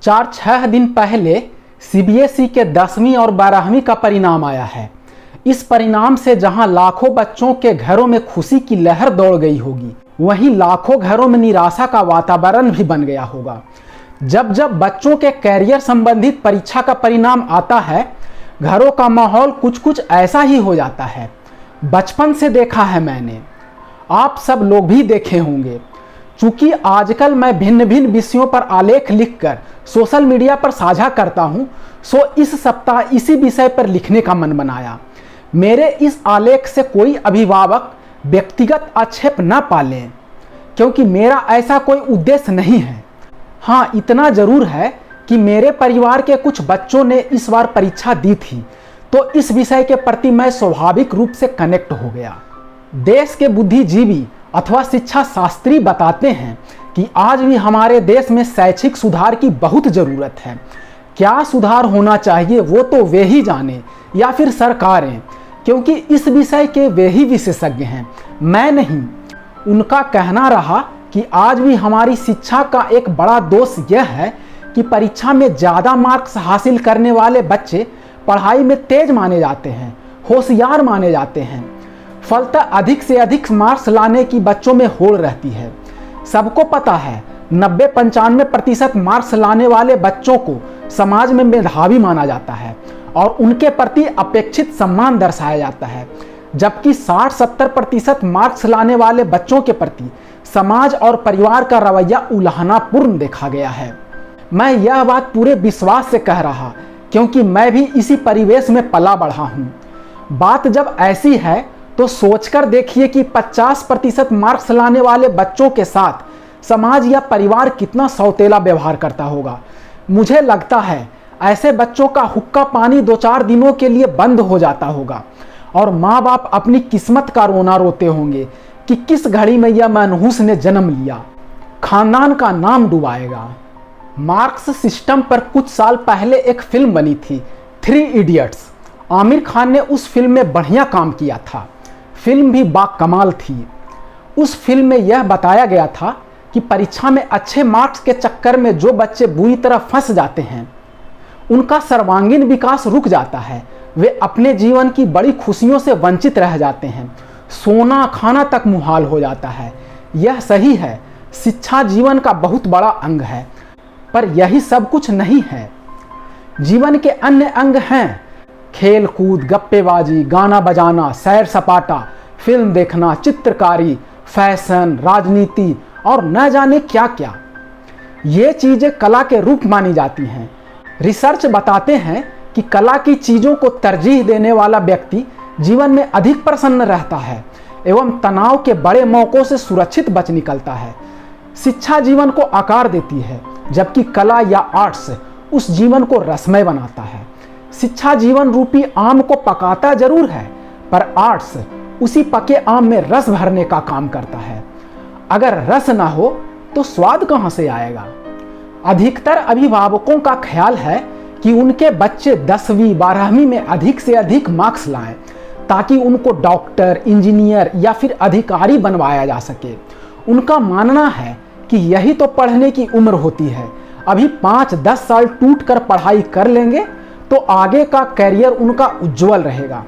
4-6 दिन पहले सीबीएसई के 10वीं और 12वीं का परिणाम आया है। इस परिणाम से जहां लाखों बच्चों के घरों में खुशी की लहर दौड़ गई होगी, वहीं लाखों घरों में निराशा का वातावरण भी बन गया होगा। जब जब बच्चों के कैरियर संबंधित परीक्षा का परिणाम आता है, घरों का माहौल कुछ कुछ ऐसा ही हो जाता है। बचपन से देखा है मैंने, आप सब लोग भी देखे होंगे। चूंकि आजकल मैं भिन्न भिन्न विषयों पर आलेख लिखकर सोशल मीडिया पर साझा करता हूं, सो इस सप्ताह इसी विषय पर लिखने का मन बनाया। मेरे इस आलेख से कोई अभिभावक व्यक्तिगत आक्षेप न पालें, क्योंकि मेरा ऐसा कोई उद्देश्य नहीं है। हाँ, इतना जरूर है कि मेरे परिवार के कुछ बच्चों ने इस बार परीक्षा दी थी, तो इस विषय के प्रति मैं स्वाभाविक रूप से कनेक्ट हो गया। देश के बुद्धिजीवी अथवा शिक्षा शास्त्री बताते हैं कि आज भी हमारे देश में शैक्षिक सुधार की बहुत ज़रूरत है। क्या सुधार होना चाहिए वो तो वे ही जाने, या फिर सरकारें, क्योंकि इस विषय के वे ही विशेषज्ञ हैं, मैं नहीं। उनका कहना रहा कि आज भी हमारी शिक्षा का एक बड़ा दोष यह है कि परीक्षा में ज़्यादा मार्क्स हासिल करने वाले बच्चे पढ़ाई में तेज माने जाते हैं, होशियार माने जाते हैं। फलतः अधिक से अधिक मार्क्स लाने की बच्चों में होड़ रहती है। सबको पता है 90-95% मार्क्स लाने वाले बच्चों को समाज में मेधावी माना जाता है और उनके प्रति अपेक्षित सम्मान दर्शाया जाता है, जबकि 60-70% मार्क्स लाने वाले बच्चों के प्रति समाज और परिवार का रवैया उल्हानापूर्ण देखा गया है। मैं यह बात पूरे विश्वास से कह रहा, क्योंकि मैं भी इसी परिवेश में पला बढ़ा हूँ। बात जब ऐसी है तो सोचकर देखिए कि 50% मार्क्स लाने वाले बच्चों के साथ समाज या परिवार कितना सौतेला व्यवहार करता होगा। मुझे लगता है ऐसे बच्चों का हुक्का पानी 2-4 दिनों के लिए बंद हो जाता होगा और माँ बाप अपनी किस्मत का रोना रोते होंगे कि किस घड़ी में यह मनहूस ने जन्म लिया, खानदान का नाम डुबाएगा। मार्क्स सिस्टम पर कुछ साल पहले एक फिल्म बनी थी, 3 इडियट्स। आमिर खान ने उस फिल्म में बढ़िया काम किया था। फिल्म भी बाकमाल थी। उस फिल्म में यह बताया गया था कि परीक्षा में अच्छे मार्क्स के चक्कर में जो बच्चे बुरी तरह फंस जाते हैं, उनका सर्वांगीण विकास रुक जाता है। वे अपने जीवन की बड़ी खुशियों से वंचित रह जाते हैं। सोना खाना तक मुहाल हो जाता है। यह सही है, शिक्षा जीवन का बहुत बड़ा अंग है, पर यही सब कुछ नहीं है। जीवन के अन्य अंग हैं, खेल कूद, गप्पेबाजी, गाना बजाना, सैर सपाटा, फिल्म देखना, चित्रकारी, फैशन, राजनीति और न जाने क्या क्या। ये चीज़ें कला के रूप मानी जाती हैं। रिसर्च बताते हैं कि कला की चीज़ों को तरजीह देने वाला व्यक्ति जीवन में अधिक प्रसन्न रहता है एवं तनाव के बड़े मौकों से सुरक्षित बच निकलता है। शिक्षा जीवन को आकार देती है, जबकि कला या आर्ट्स उस जीवन को रसमय बनाता है। शिक्षा जीवन रूपी आम को पकाता जरूर है, पर आर्ट्स उसी पके आम में रस भरने का काम करता है। अगर रस ना हो तो स्वाद कहां से आएगा। अधिकतर अभिभावकों का ख्याल है कि उनके बच्चे 10वीं 12वीं में अधिक से अधिक मार्क्स लाएं, ताकि उनको डॉक्टर, इंजीनियर या फिर अधिकारी बनवाया जा सके। उनका मानना है कि यही तो पढ़ने की उम्र होती है। अभी 5-10 साल टूट कर पढ़ाई कर लेंगे तो आगे का करियर उनका उज्जवल रहेगा।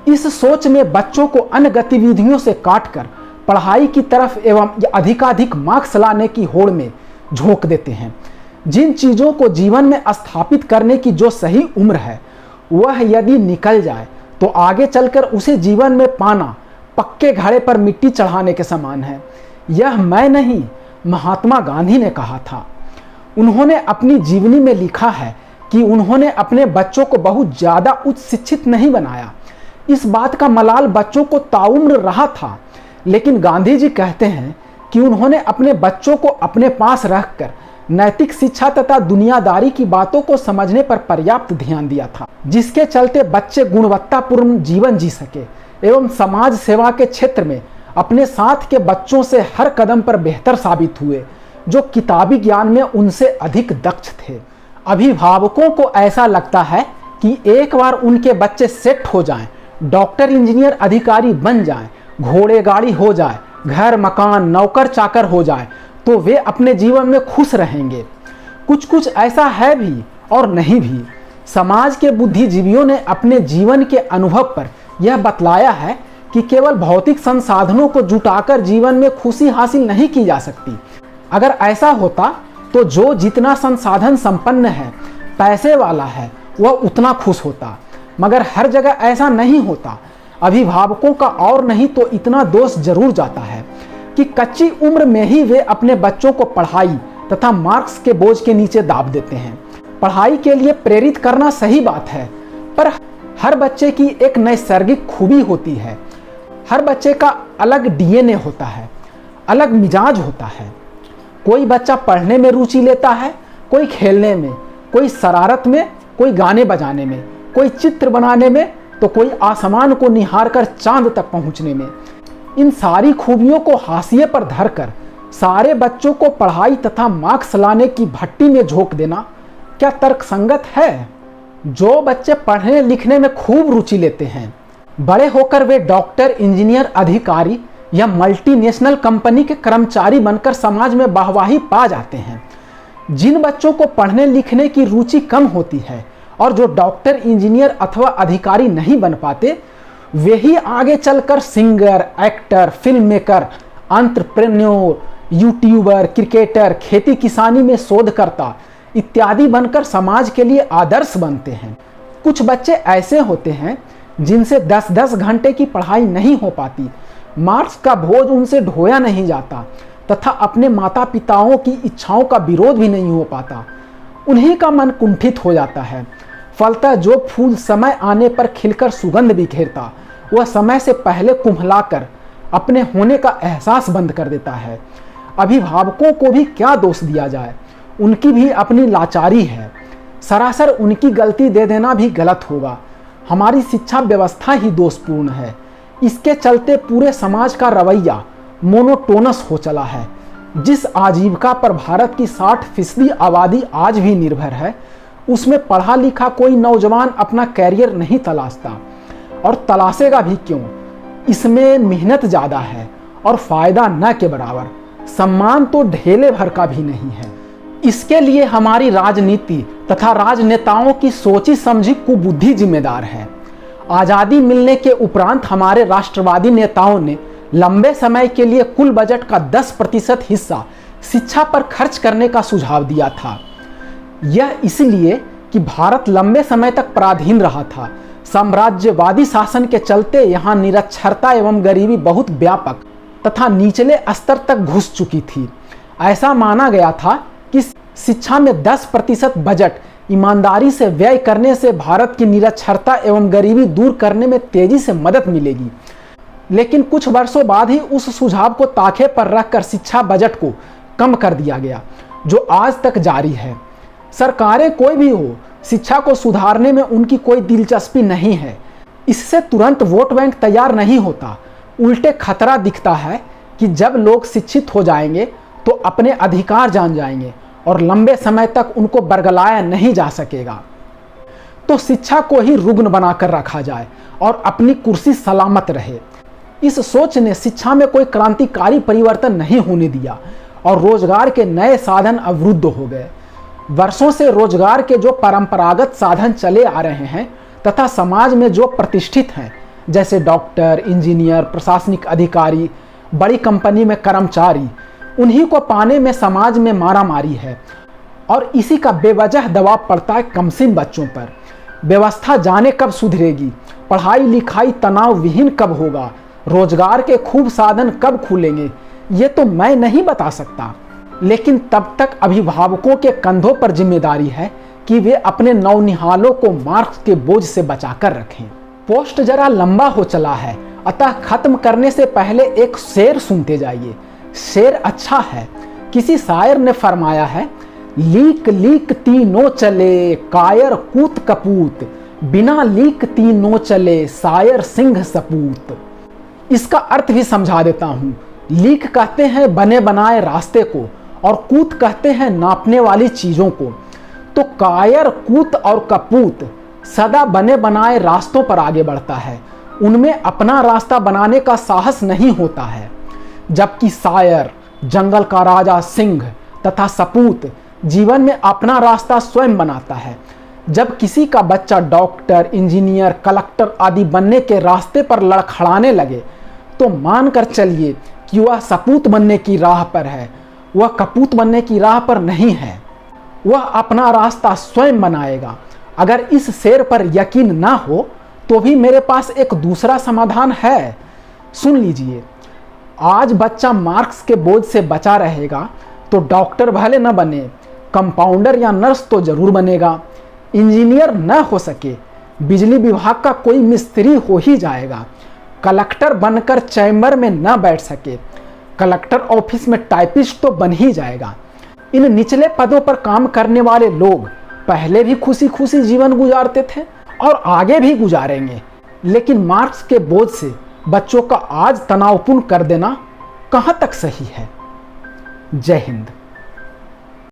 इस सोच में बच्चों को अन्य गतिविधियों से काटकर पढ़ाई की तरफ एवं अधिकाधिक मार्क्स लाने की होड़ में झोंक देते हैं। जिन चीज़ों को जीवन में स्थापित करने की जो सही उम्र है, वह यदि निकल जाए तो आगे चलकर उसे जीवन में पाना पक्के घड़े पर मिट्टी चढ़ाने के समान है। यह मैं नहीं, महात्मा गांधी ने कहा था। उन्होंने अपनी जीवनी में लिखा है कि उन्होंने अपने बच्चों को बहुत ज़्यादा उच्च शिक्षित नहीं बनाया। इस बात का मलाल बच्चों को ताउम्र रहा था, लेकिन गांधी जी कहते हैं कि उन्होंने अपने बच्चों को अपने पास रखकर नैतिक शिक्षा तथा दुनियादारी की बातों को समझने पर पर्याप्त ध्यान दिया था, जिसके चलते बच्चे गुणवत्तापूर्ण जीवन जी सके एवं समाज सेवा के क्षेत्र में अपने साथ के बच्चों से हर कदम पर बेहतर साबित हुए, जो किताबी ज्ञान में उनसे अधिक दक्ष थे। अभिभावकों को ऐसा लगता है कि एक बार उनके बच्चे सेट हो जाएं, डॉक्टर, इंजीनियर, अधिकारी बन जाएं, घोड़े गाड़ी हो जाए, घर मकान, नौकर चाकर हो जाए, तो वे अपने जीवन में खुश रहेंगे। कुछ कुछ ऐसा है भी और नहीं भी। समाज के बुद्धिजीवियों ने अपने जीवन के अनुभव पर यह बतलाया है कि केवल भौतिक संसाधनों को जुटाकर जीवन में खुशी हासिल नहीं की जा सकती। अगर ऐसा होता तो जो जितना संसाधन संपन्न है, पैसे वाला है, वह उतना खुश होता। मगर हर जगह ऐसा नहीं होता। अभिभावकों का और नहीं तो इतना दोष जरूर जाता है कि कच्ची उम्र में ही वे अपने बच्चों को पढ़ाई तथा मार्क्स के बोझ के नीचे दाब देते हैं। पढ़ाई के लिए प्रेरित करना सही बात है, पर हर बच्चे की एक नैसर्गिक खूबी होती है। हर बच्चे का अलग डीएनए होता है, अलग मिजाज होता है। कोई बच्चा पढ़ने में रुचि लेता है, कोई खेलने में, कोई शरारत में, कोई गाने बजाने में, कोई चित्र बनाने में, तो कोई आसमान को निहारकर चांद तक पहुंचने में। इन सारी खूबियों को हाशिए पर धरकर सारे बच्चों को पढ़ाई तथा मार्क्स लाने की भट्टी में झोंक देना क्या तर्कसंगत है? जो बच्चे पढ़ने लिखने में खूब रुचि लेते हैं, बड़े होकर वे डॉक्टर, इंजीनियर, अधिकारी या मल्टीनेशनल कंपनी के कर्मचारी बनकर समाज में वाहवाही पा जाते हैं। जिन बच्चों को पढ़ने लिखने की रुचि कम होती है और जो डॉक्टर, इंजीनियर अथवा अधिकारी नहीं बन पाते, वे ही आगे चलकर singer, actor, film maker, entrepreneur, YouTuber, cricketer, खेती किसानी में शोधकर्ता इत्यादि बनकर समाज के लिए आदर्श बनते हैं। कुछ बच्चे ऐसे होते हैं जिनसे 10-10 घंटे की पढ़ाई नहीं हो पाती, मार्क्स का बोझ उनसे ढोया नहीं जाता तथा अपने माता पिताओं की इच्छाओं का विरोध भी नहीं हो पाता। उन्हीं का मन कुंठित हो जाता है। फलतः जो फूल समय आने पर खिलकर सुगंध बिखेरता, वह समय से पहले कुम्हलाकर अपने होने का एहसास बंद कर देता है। अभिभावकों को भी क्या दोष दिया जाए, उनकी भी अपनी लाचारी है। सरासर उनकी गलती दे देना भी गलत होगा। हमारी शिक्षा व्यवस्था ही दोषपूर्ण है। इसके चलते पूरे समाज का रवैया मोनोटोनस हो चला है। जिस आजीविका पर भारत की 60% आबादी आज भी निर्भर है, उसमें पढ़ा लिखा कोई नौजवान अपना कैरियर नहीं तलाशता, और तलाशेगा भी क्यों? इसमें मेहनत ज़्यादा है और फायदा न के बराबर, सम्मान तो ढेले भर का भी नहीं है। इसके लिए हमारी राजनीति तथा राजनेताओं की सोची समझी कुबुद्धि जिम्मेदार है। आज़ादी मिलने के उपरांत हमारे राष्ट्रवादी नेताओं ने लंबे समय के लिए कुल बजट का 10% हिस्सा शिक्षा पर खर्च करने का सुझाव दिया था। यह इसलिए कि भारत लंबे समय तक पराधीन रहा था। साम्राज्यवादी शासन के चलते यहाँ निरक्षरता एवं गरीबी बहुत व्यापक तथा निचले स्तर तक घुस चुकी थी। ऐसा माना गया था कि शिक्षा में 10% बजट ईमानदारी से व्यय करने से भारत की निरक्षरता एवं गरीबी दूर करने में तेजी से मदद मिलेगी। लेकिन कुछ वर्षों बाद ही उस सुझाव को ताखे पर रखकर शिक्षा बजट को कम कर दिया गया, जो आज तक जारी है। सरकारें कोई भी हो, शिक्षा को सुधारने में उनकी कोई दिलचस्पी नहीं है। इससे तुरंत वोट बैंक तैयार नहीं होता। उल्टे खतरा दिखता है कि जब लोग शिक्षित हो जाएंगे तो अपने अधिकार जान जाएंगे और लंबे समय तक उनको बरगलाया नहीं जा सकेगा। तो शिक्षा को ही रुग्ण बनाकर रखा जाए और अपनी कुर्सी सलामत रहे। इस सोच ने शिक्षा में कोई क्रांतिकारी परिवर्तन नहीं होने दिया और रोजगार के नए साधन अवरुद्ध हो गए। वर्षों से रोजगार के जो परंपरागत साधन चले आ रहे हैं तथा समाज में जो प्रतिष्ठित हैं, जैसे डॉक्टर, इंजीनियर, प्रशासनिक अधिकारी, बड़ी कंपनी में कर्मचारी, उन्हीं को पाने में समाज में मारामारी है और इसी का बेवजह दबाव पड़ता है कमसिन बच्चों पर। व्यवस्था जाने कब सुधरेगी, पढ़ाई लिखाई तनाव विहीन कब होगा, रोजगार के खूब साधन कब खुलेंगे, ये तो मैं नहीं बता सकता। लेकिन तब तक अभिभावकों के कंधों पर जिम्मेदारी है कि वे अपने नौनिहालों को मार्क्स के बोझ से बचाकर रखें। पोस्ट जरा लंबा हो चला है, अतः खत्म करने से पहले एक शेर सुनते जाइए। शेर अच्छा है। किसी शायर ने फरमाया है, लीक लीक तीनों चले कायर कूत कपूत, बिना लीक तीनों चले शायर सिंह सपूत। इसका अर्थ भी समझा देता हूँ। लीक कहते हैं बने बनाए रास्ते को और कूत कहते हैं नापने वाली चीजों को। तो कायर, कूत और कपूत सदा बने बनाए रास्तों पर आगे बढ़ता है, उनमें अपना रास्ता बनाने का साहस नहीं होता है। जबकि शायर, जंगल का राजा सिंह तथा सपूत जीवन में अपना रास्ता स्वयं बनाता है। जब किसी का बच्चा डॉक्टर, इंजीनियर, कलेक्टर आदि बनने के रास्ते पर लड़खड़ाने लगे तो मानकर चलिए कि वह सपूत बनने की राह पर है, वह कपूत बनने की राह पर नहीं है। वह अपना रास्ता स्वयं बनाएगा। अगर इस शेर पर यकीन ना हो तो भी मेरे पास एक दूसरा समाधान है, सुन लीजिए। आज बच्चा मार्क्स के बोझ से बचा रहेगा तो डॉक्टर भले न बने, कंपाउंडर या नर्स तो जरूर बनेगा। इंजीनियर न हो सके, बिजली विभाग का कोई मिस्त्री हो ही जाएगा। कलेक्टर बनकर चैम्बर में न बैठ सके, कलेक्टर ऑफिस में टाइपिस्ट तो बन ही जाएगा। इन निचले पदों पर काम करने वाले लोग पहले भी खुशी खुशी जीवन गुजारते थे और आगे भी गुजारेंगे, लेकिन मार्क्स के बोझ से बच्चों का आज तनावपूर्ण कर देना कहां तक सही है। जय हिंद।